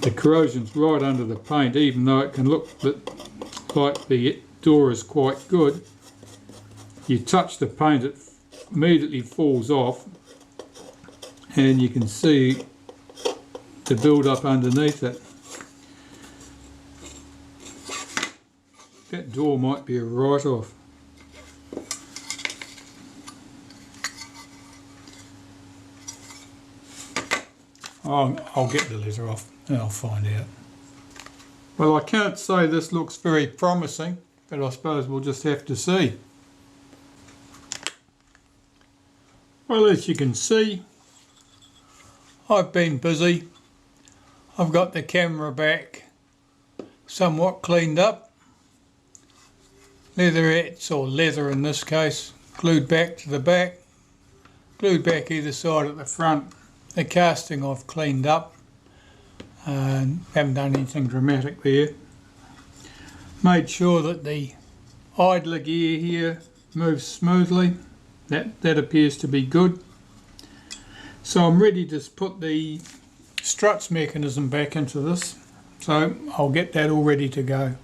the corrosion's right under the paint, even though it can look like the door is quite good. You touch the paint, it immediately falls off, and you can see the build up underneath it. That door might be a write-off. I'll get the letter off and I'll find out. Well, I can't say this looks very promising, but I suppose we'll just have to see. Well, as you can see, I've been busy. I've got the camera back somewhat cleaned up. Leatherettes, or leather in this case, glued back to the back, glued back either side at the front. The casting I've cleaned up and haven't done anything dramatic there. Made sure that the idler gear here moves smoothly. That appears to be good. So I'm ready to put the struts mechanism back into this. So I'll get that all ready to go.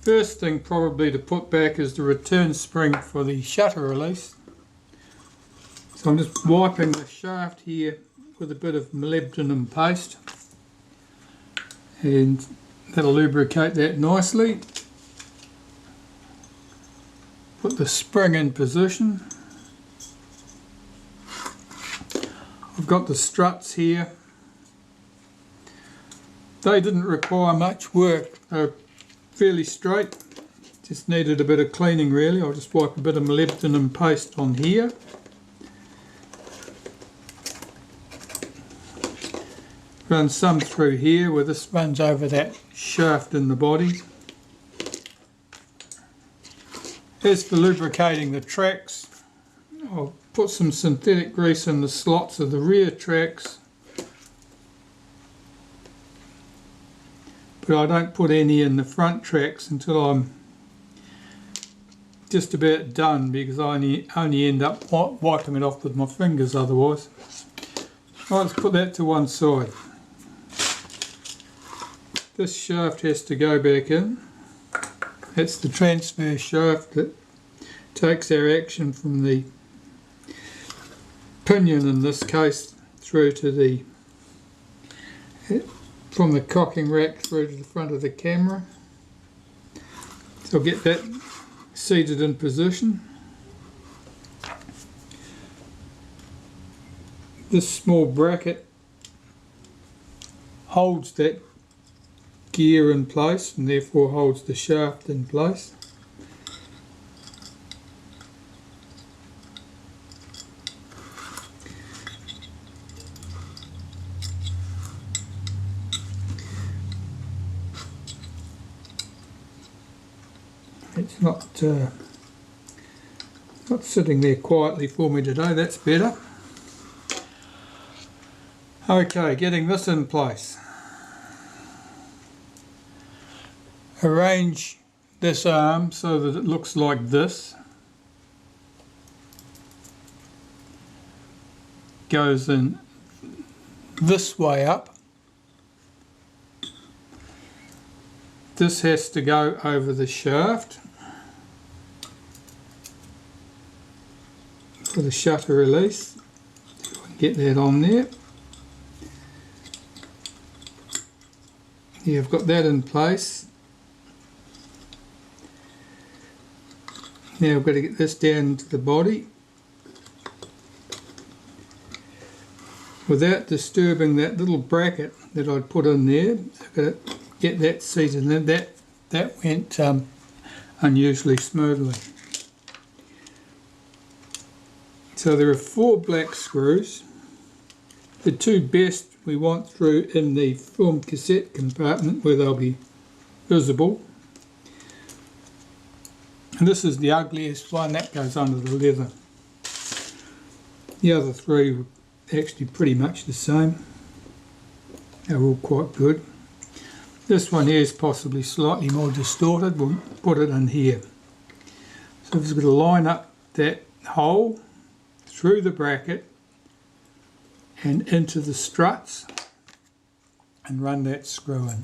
First thing probably to put back is the return spring for the shutter release. So I'm just wiping the shaft here with a bit of molybdenum paste, and that'll lubricate that nicely. Put the spring in position. I've got the struts here. They didn't require much work. They're fairly straight. Just needed a bit of cleaning really. I'll just wipe a bit of molybdenum paste on here. Run some through here where this runs over that shaft in the body. As for lubricating the tracks, I'll put some synthetic grease in the slots of the rear tracks, but I don't put any in the front tracks until I'm just about done, because I only end up wiping it off with my fingers otherwise. Right, let's put that to one side. This shaft has to go back in. That's the transfer shaft that takes our action from the pinion in this case through to the, from the cocking rack through to the front of the camera. So I'll get that seated in position. This small bracket holds that gear in place and therefore holds the shaft in place. It's not sitting there quietly for me today, that's better. Okay, getting this in place. Arrange this arm so that it looks like this. Goes in this way up. This has to go over the shaft for the shutter release. If I can get that on there. Yeah, I've got that in place. Now I've got to get this down to the body without disturbing that little bracket that I'd put in there. I've got to get that seated, and that went unusually smoothly. So there are 4 black screws. The 2 best we want through in the film cassette compartment where they'll be visible. And this is the ugliest one, that goes under the leather. The other 3 are actually pretty much the same. They're all quite good. This one here is possibly slightly more distorted. We'll put it in here. So we've just got to line up that hole through the bracket and into the struts. and run that screw in.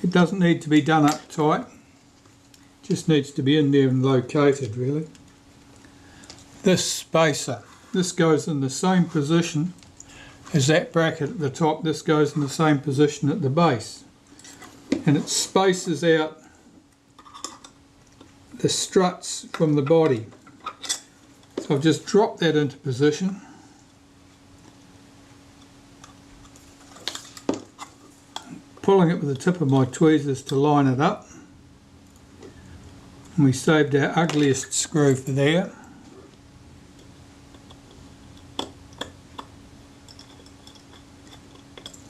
It doesn't need to be done up tight, just needs to be in there and located really. This spacer, this goes in the same position as that bracket at the top. This goes in the same position at the base, and it spaces out the struts from the body. So I've just dropped that into position. Pulling it with the tip of my tweezers to line it up, and we saved our ugliest screw for there.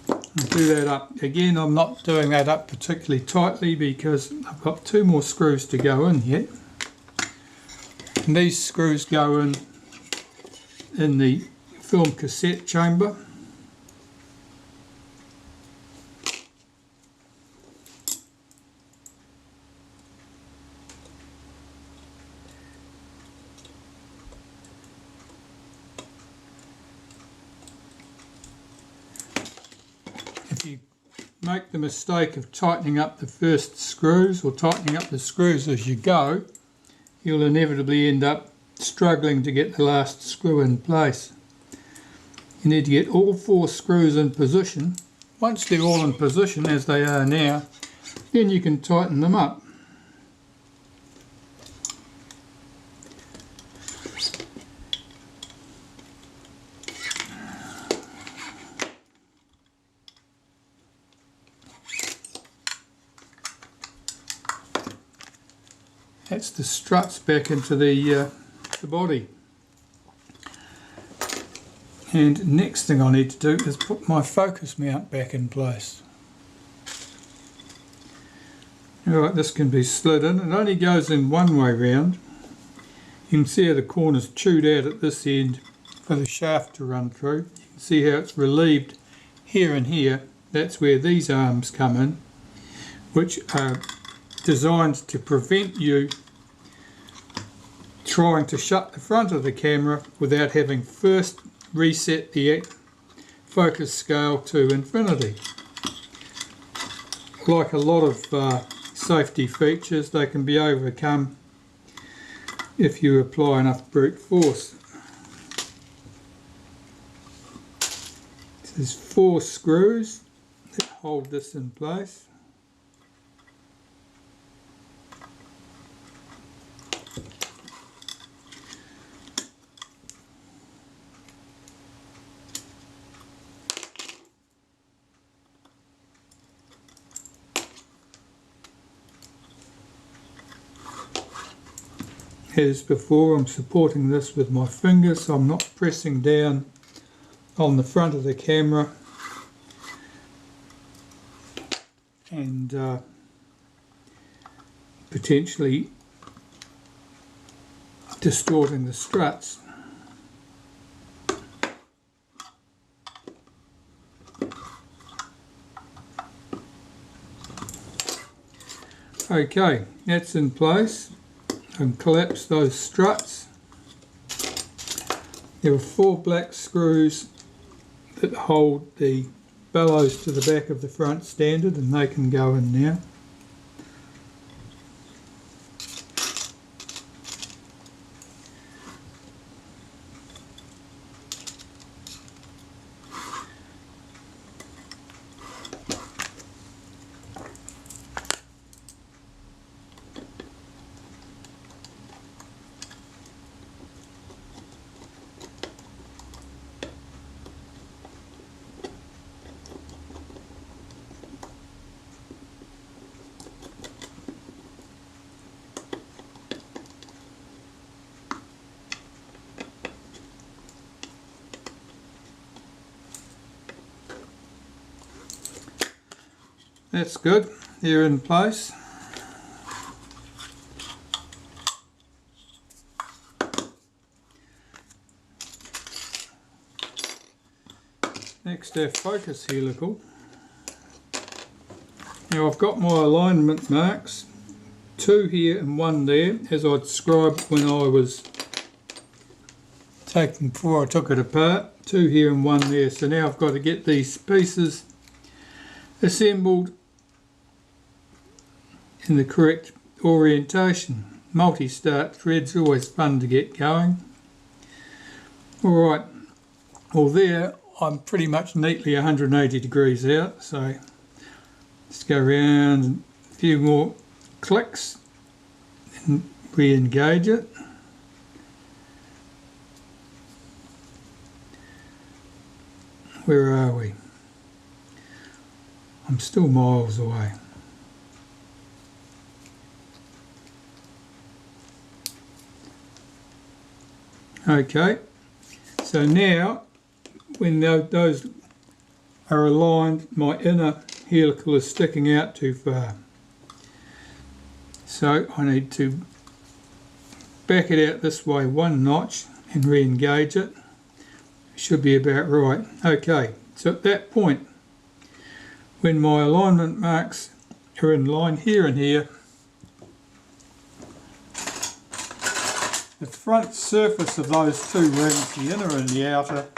And do that up. Again, I'm not doing that up particularly tightly because I've got 2 more screws to go in yet. And these screws go in the film cassette chamber. If you make the mistake of tightening up the first screws or tightening up the screws as you go, you'll inevitably end up struggling to get the last screw in place. You need to get all 4 screws in position. Once they're all in position, as they are now, then you can tighten them up. That's the struts back into the body. And next thing I need to do is put my focus mount back in place. Alright, this can be slid in. It only goes in one way round. You can see how the corner's chewed out at this end for the shaft to run through. You can see how it's relieved here and here. That's where these arms come in, which are designed to prevent you trying to shut the front of the camera without having first reset the focus scale to infinity. Like a lot of safety features, they can be overcome if you apply enough brute force. So there's 4 screws that hold this in place. As before, I'm supporting this with my fingers, so I'm not pressing down on the front of the camera and potentially distorting the struts. Okay, that's in place. And collapse those struts. There are 4 black screws that hold the bellows to the back of the front standard, and they can go in now. That's good, they're in place. Next, our focus helical. Now I've got my alignment marks, 2 here and 1 there, as I described when I was before I took it apart. 2 here and 1 there. So now I've got to get these pieces assembled in the correct orientation. Multi-start threads, always fun to get going. Alright, well there I'm pretty much neatly 180 degrees out, so let's go around a few more clicks and re-engage it. Where are we? I'm still miles away. Okay, so now when those are aligned, my inner helical is sticking out too far. So I need to back it out this way 1 notch and re-engage it. Should be about right. Okay, so at that point, when my alignment marks are in line here and here, the front surface of those 2 rings, the inner and the outer,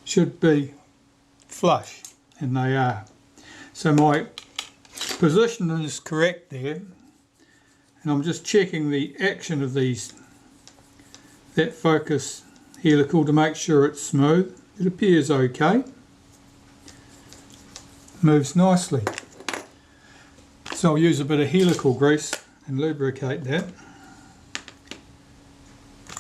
should be flush, and they are. So my position is correct there, and I'm just checking the action of that focus helical to make sure it's smooth. It appears okay. Moves nicely. So I'll use a bit of helical grease and lubricate that.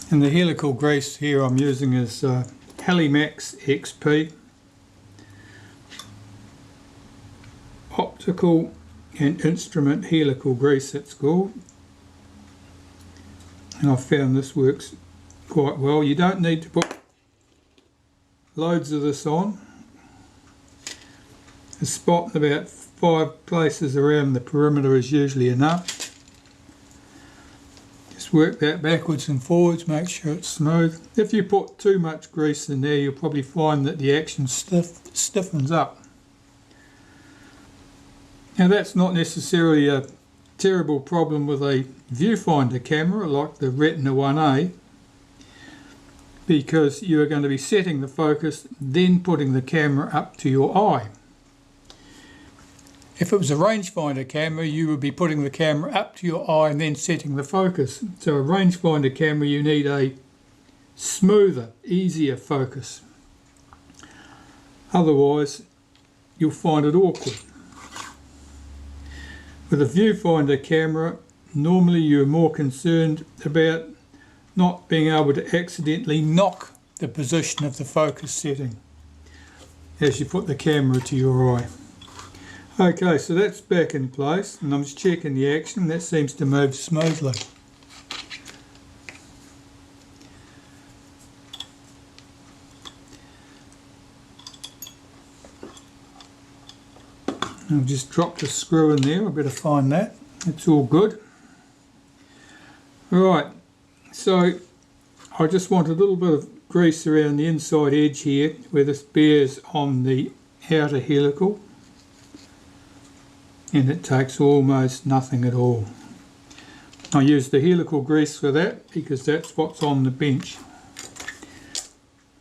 And the helical grease here I'm using is Helimax XP. Optical and instrument helical grease, it's called. And I've found this works quite well. You don't need to put loads of this on. A spot in about 5 places around the perimeter is usually enough. Just work that backwards and forwards, make sure it's smooth. If you put too much grease in there, you'll probably find that the action stiffens up. Now that's not necessarily a terrible problem with a viewfinder camera like the Retina 1A, because you are going to be setting the focus, then putting the camera up to your eye. If it was a rangefinder camera, you would be putting the camera up to your eye and then setting the focus. So a rangefinder camera, you need a smoother, easier focus. Otherwise, you'll find it awkward. With a viewfinder camera, normally you're more concerned about not being able to accidentally knock the position of the focus setting as you put the camera to your eye. Okay, so that's back in place, and I'm just checking the action. That seems to move smoothly. I've just dropped a screw in there. I better find that. It's all good. Right, so I just want a little bit of grease around the inside edge here where this bears on the outer helical, and it takes almost nothing at all. I use the helical grease for that because that's what's on the bench.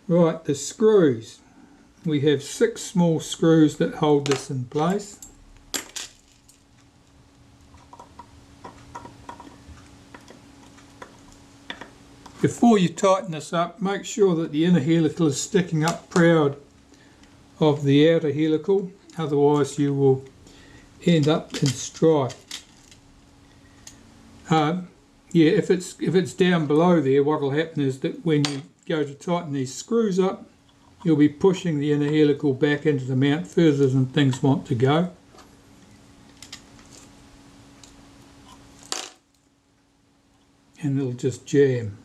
Right, the screws. We have 6 small screws that hold this in place. Before you tighten this up, make sure that the inner helical is sticking up proud of the outer helical, otherwise you will end up in strife. Yeah, if it's down below there, what will happen is that when you go to tighten these screws up, you'll be pushing the inner helical back into the mount further than things want to go. And it'll just jam.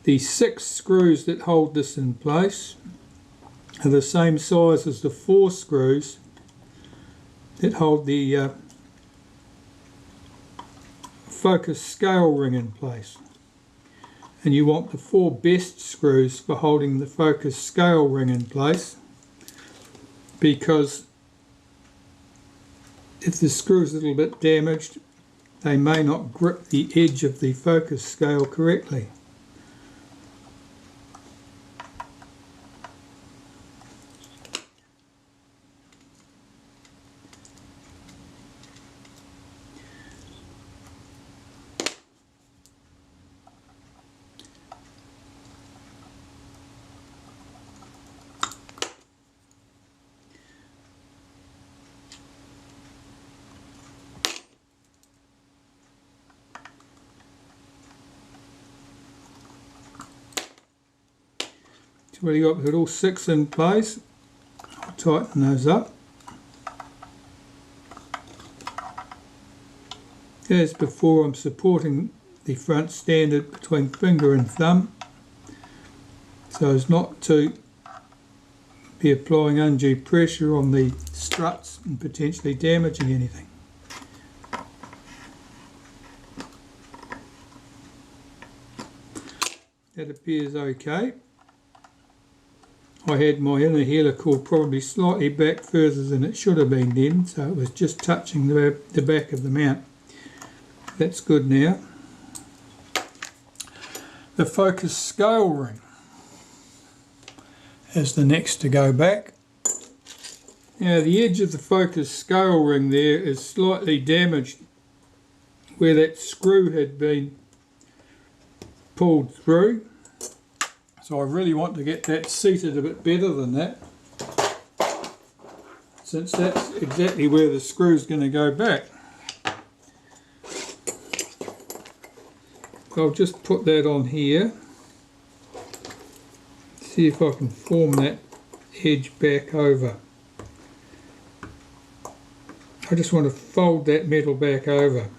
The 6 screws that hold this in place are the same size as the 4 screws that hold the focus scale ring in place. and you want the 4 best screws for holding the focus scale ring in place, because if the screw is a little bit damaged, they may not grip the edge of the focus scale correctly. Well, you've got all 6 in place. I'll tighten those up. As before, I'm supporting the front standard between finger and thumb, so as not to be applying undue pressure on the struts and potentially damaging anything. That appears okay. I had my inner helicoid probably slightly back further than it should have been then, so it was just touching the back of the mount. That's good now. The focus scale ring is the next to go back. Now the edge of the focus scale ring there is slightly damaged where that screw had been pulled through. So I really want to get that seated a bit better than that, since that's exactly where the screw is going to go back. I'll just put that on here, see if I can form that edge back over. I just want to fold that metal back over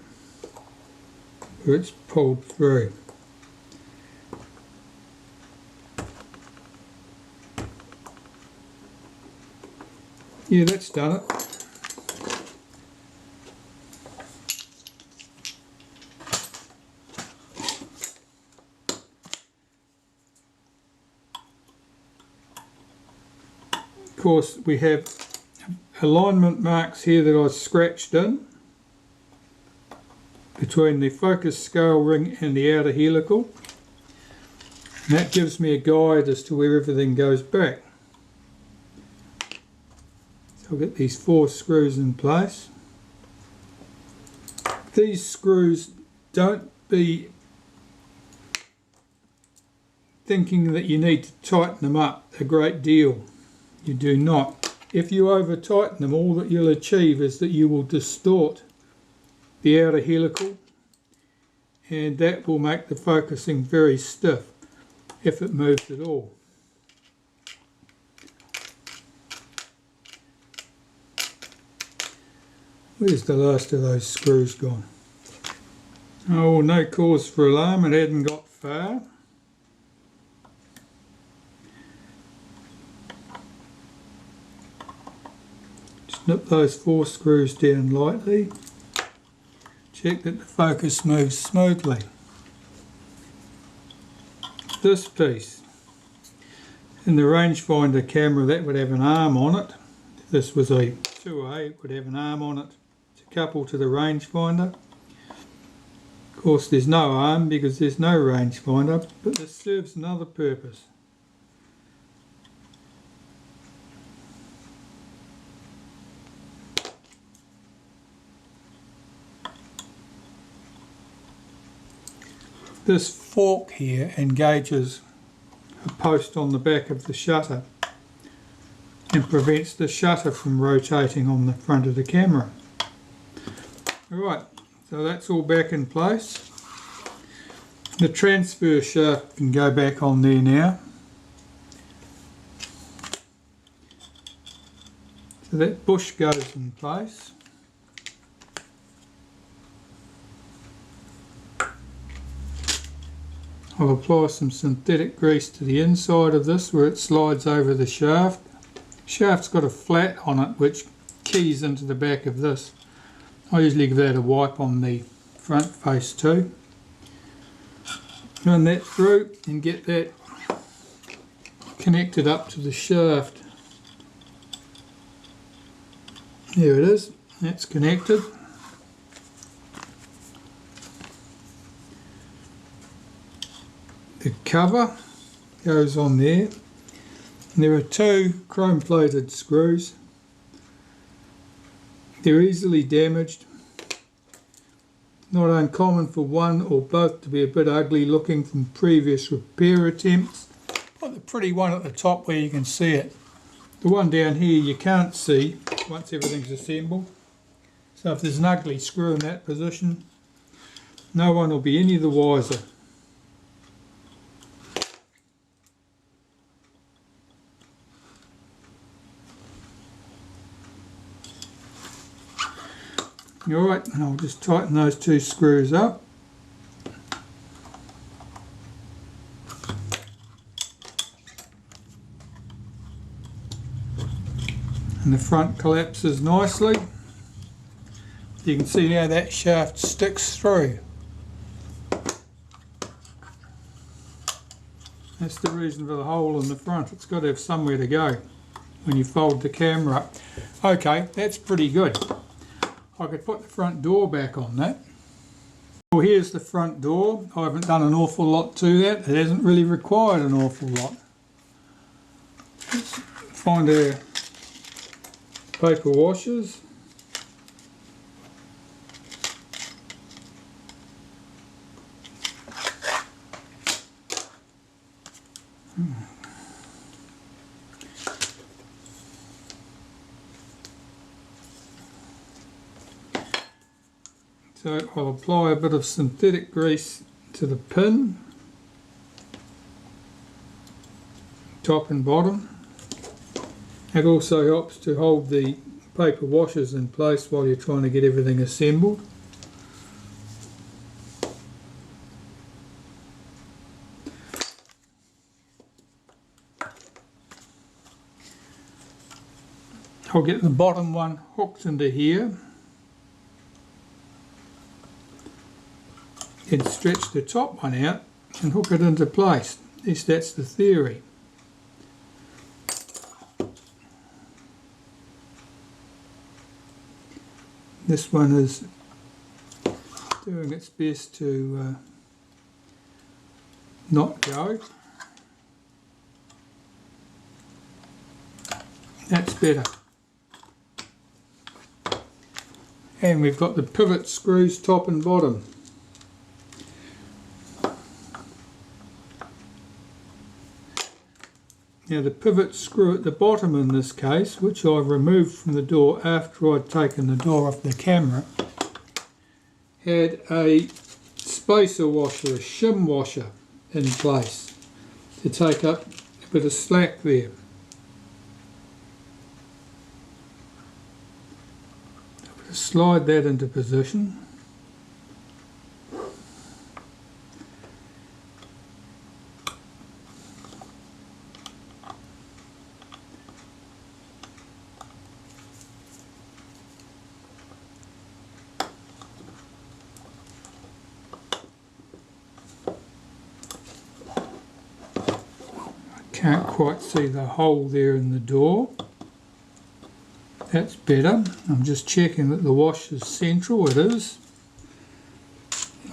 where it's pulled through. Yeah, that's done it. Of course, we have alignment marks here that I scratched in between the focus scale ring and the outer helical. And that gives me a guide as to where everything goes back. I'll get these 4 screws in place. These screws, don't be thinking that you need to tighten them up a great deal. You do not. If you over tighten them, all that you'll achieve is that you will distort the outer helical, and that will make the focusing very stiff if it moves at all. Where's the last of those screws gone? Oh, no cause for alarm, it hadn't got far. Snip those 4 screws down lightly. Check that the focus moves smoothly. This piece, in the rangefinder camera, that would have an arm on it. If this was a 2A, it would have an arm on it coupled to the rangefinder. Of course there's no arm because there's no rangefinder, but this serves another purpose. This fork here engages a post on the back of the shutter and prevents the shutter from rotating on the front of the camera. Alright, so that's all back in place. The transfer shaft can go back on there now. So that bush goes in place. I'll apply some synthetic grease to the inside of this where it slides over the shaft. Shaft's got a flat on it which keys into the back of this. I usually give that a wipe on the front face too. run that through and get that connected up to the shaft. There it is, that's connected. The cover goes on there. And there are two chrome plated screws. They're easily damaged. Not uncommon for one or both to be a bit ugly looking from previous repair attempts. Got the pretty one at the top where you can see it. The one down here you can't see once everything's assembled. So if there's an ugly screw in that position, no one will be any the wiser. Alright, and I'll just tighten those two screws up. And the front collapses nicely. You can see how that shaft sticks through. That's the reason for the hole in the front. It's got to have somewhere to go when you fold the camera up. Okay, that's pretty good. I could put the front door back on that. Well, here's the front door. I haven't done an awful lot to that. It hasn't really required an awful lot. Let's find our paper washers. So I'll apply a bit of synthetic grease to the pin, top and bottom. It also helps to hold the paper washers in place while you're trying to get everything assembled. I'll get the bottom one hooked into here and stretch the top one out and hook it into place. At least that's the theory. This one is doing its best to not go. That's better. And we've got the pivot screws top and bottom. Now the pivot screw at the bottom in this case, which I've removed from the door after I'd taken the door off the camera, had a spacer washer, a shim washer in place to take up a bit of slack there. Slide that into position. Can't quite see the hole there in the door. That's better. I'm just checking that the wash is central. It is.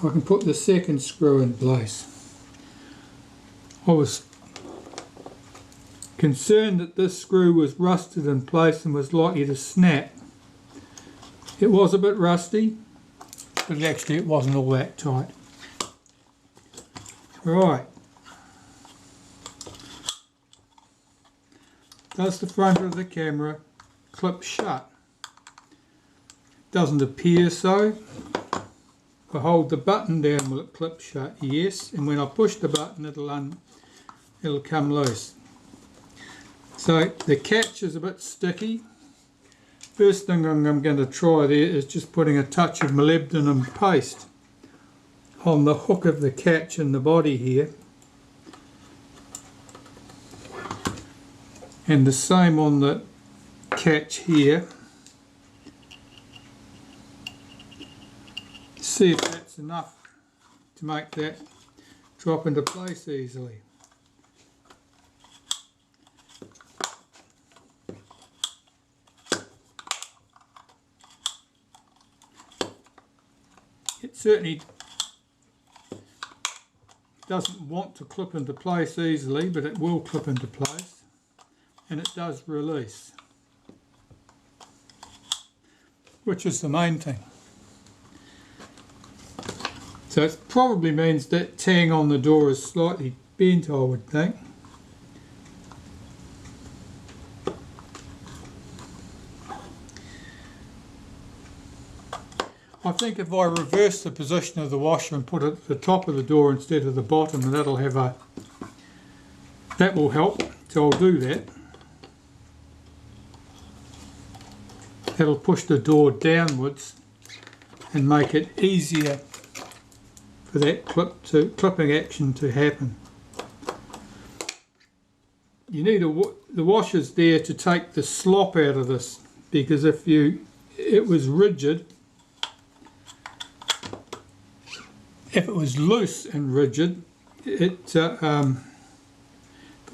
I can put the second screw in place. I was concerned that this screw was rusted in place and was likely to snap. It was a bit rusty, but actually it wasn't all that tight. Right. Does the front of the camera clip shut? Doesn't appear so. If I hold the button down, will it clip shut? Yes, and when I push the button it'll come loose. So the catch is a bit sticky. First thing I'm going to try there is just putting a touch of molybdenum paste on the hook of the catch in the body here. And the same on the catch here. See if that's enough to make that drop into place easily. It certainly doesn't want to clip into place easily, but it will clip into place, and it does release, which is the main thing. So it probably means that tang on the door is slightly bent, I would think. I think if I reverse the position of the washer and put it at the top of the door instead of the bottom, and that will help. So I'll do that. That'll push the door downwards and make it easier for that clipping action to happen. You need the washer's there to take the slop out of this, because if it was rigid. If it was loose and rigid, if it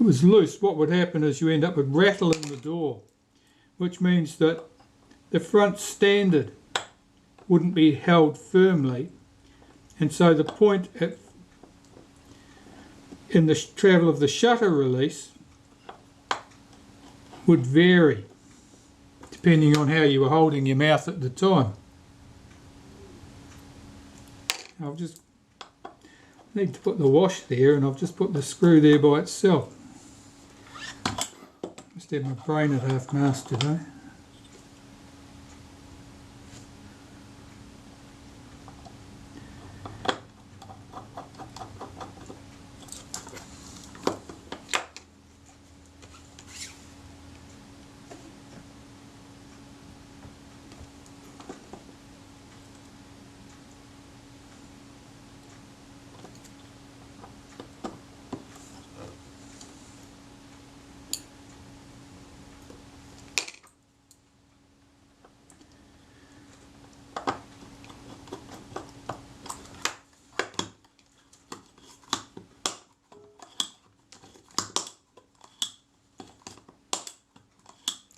was loose, what would happen is you end up with rattle in the door, which means that the front standard wouldn't be held firmly, and so the point in the travel of the shutter release would vary depending on how you were holding your mouth at the time. I'll just need to put the wash there, and I've just put the screw there by itself. Just had my brain at half mast today.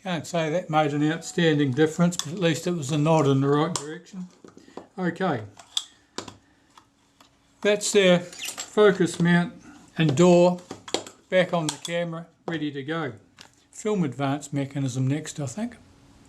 Can't say that made an outstanding difference, but at least it was a nod in the right direction. Okay, that's their focus mount and door back on the camera, ready to go. Film advance mechanism next, I think.